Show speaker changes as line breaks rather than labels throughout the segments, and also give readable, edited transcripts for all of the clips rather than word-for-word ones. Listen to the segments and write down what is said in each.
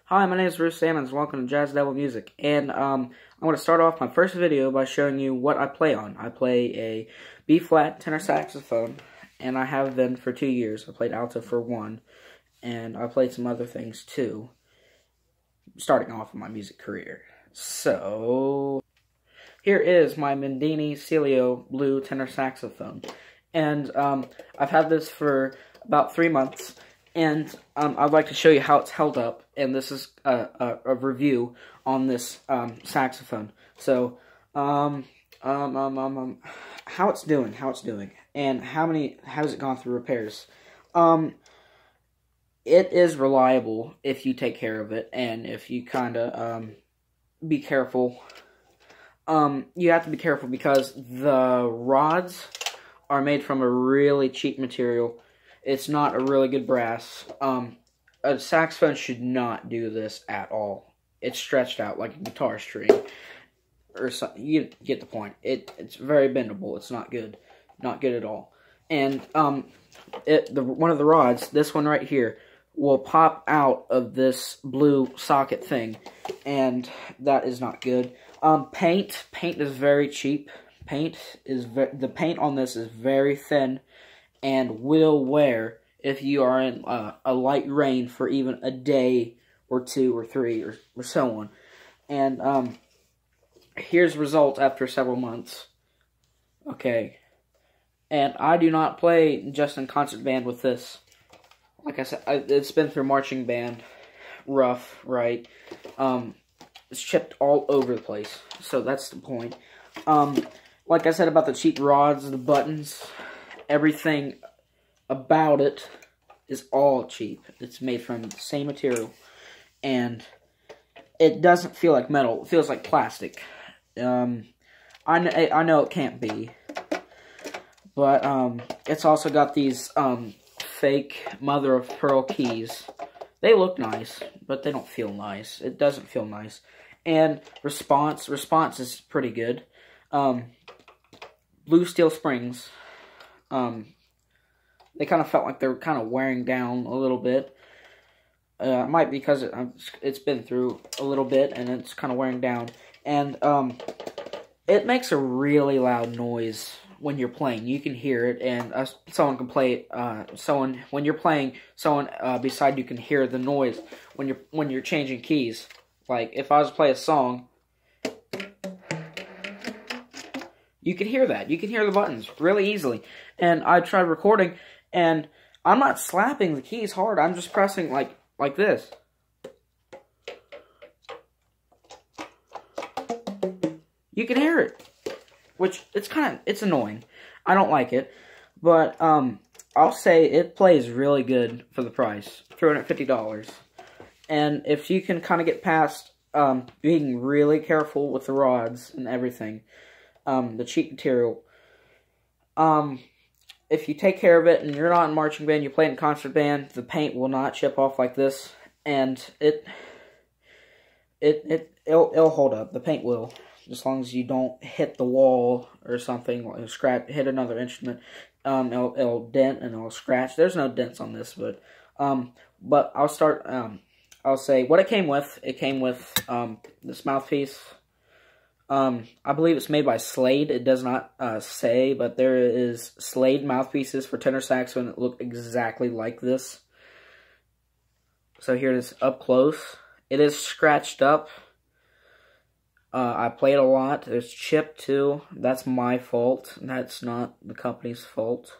Hi, my name is Bruce Sammons. Welcome to Jazz Devil Music. And I want to start off my first video by showing you what I play on. I play a B-flat tenor saxophone, and I have been for 2 years. I played alto for 1, and I played some other things too, starting off in my music career. So, here is my Mendini Celio blue tenor saxophone. And I've had this for about 3 months. And I'd like to show you how it's held up, and this is a review on this saxophone. So, how it's doing, and how has it gone through repairs. It is reliable if you take care of it, and if you kind of be careful. You have to be careful because the rods are made from a really cheap material. It's not a really good brass. A saxophone should not do this at all. It's stretched out like a guitar string, or something. You get the point. It's very bendable. It's not good, not good at all. And one of the rods, this one right here, will pop out of this blue socket thing, and that is not good. Paint is very cheap. The paint on this is very thin and will wear if you are in a light rain for even a day or 2 or 3 or so on. And here's results after several months. Okay. And I do not play just in concert band with this. Like I said, it's been through marching band, rough, right? It's chipped all over the place. So that's the point. Like I said about the cheap rods, the buttons, everything about it is all cheap. It's made from the same material, and it doesn't feel like metal. It feels like plastic. I know it can't be, but it's also got these fake mother of pearl keys. They look nice, but they don't feel nice. It doesn't feel nice. And response is pretty good. Blue steel springs. They kind of felt like they were kind of wearing down a little bit. It might be because it's been through a little bit and it's kind of wearing down. And it makes a really loud noise when you're playing. You can hear it, and someone can play. When you're playing, someone beside you can hear the noise when you're changing keys. Like if I was to play a song, you can hear that. You can hear the buttons really easily. And I tried recording, and I'm not slapping the keys hard. I'm just pressing like this. You can hear it, which it's annoying. I don't like it, but I'll say it plays really good for the price, $350. And if you can kind of get past being really careful with the rods and everything, the cheap material, if you take care of it and you're not in marching band, you play in concert band, the paint will not chip off like this, and it'll hold up. The paint will, as long as you don't hit the wall or something, or hit another instrument. It'll dent and it'll scratch. There's no dents on this, but I'll say what it came with. It came with this mouthpiece. I believe it's made by Slade. It does not say, but there is Slade mouthpieces for tenor saxophone that look exactly like this. So here it is up close. It is scratched up. I played a lot. It's chipped too. That's my fault. That's not the company's fault.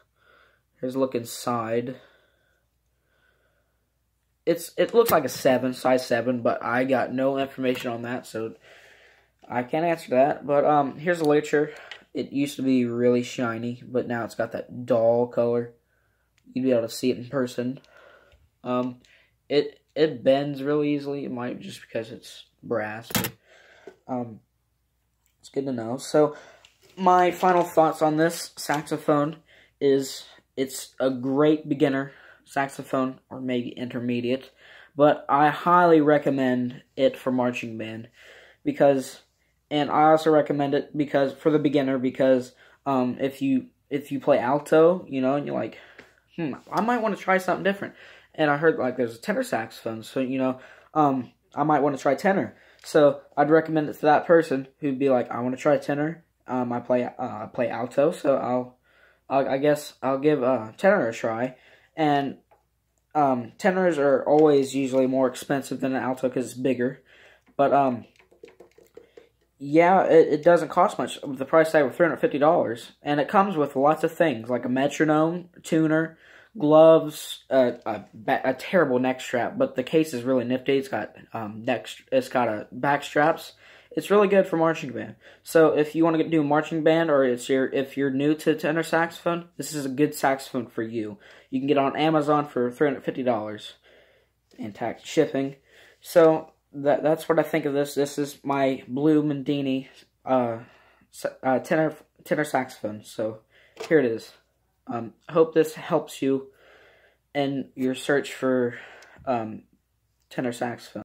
Here's a look inside. It looks like a 7, size 7, but I got no information on that, so I can't answer that. But here's a ligature. It used to be really shiny, but now it's got that dull color. You'd be able to see it in person. It bends really easily. It might be just because it's brass. But, it's good to know. So my final thoughts on this saxophone is it's a great beginner saxophone, or maybe intermediate, but I highly recommend it for marching band, and I also recommend it for the beginner, because if you play alto, you know, and you're like, I might want to try something different, and I heard like there's a tenor saxophone, so you know, I might want to try tenor. So I'd recommend it to that person who'd be like, I want to try tenor. I play alto, so I guess I'll give tenor a try. And tenors are always usually more expensive than an alto because it's bigger. But yeah, it doesn't cost much. The price tag was $350, and it comes with lots of things like a metronome, tuner, gloves, a terrible neck strap, but the case is really nifty. It's got it's got a back straps. It's really good for marching band. So if you want to do marching band, or if you're new to tenor saxophone, this is a good saxophone for you. You can get it on Amazon for $350 and tax shipping. So that's what I think of this. This is my blue Mendini tenor saxophone. So here it is. Hope this helps you in your search for tenor saxophone.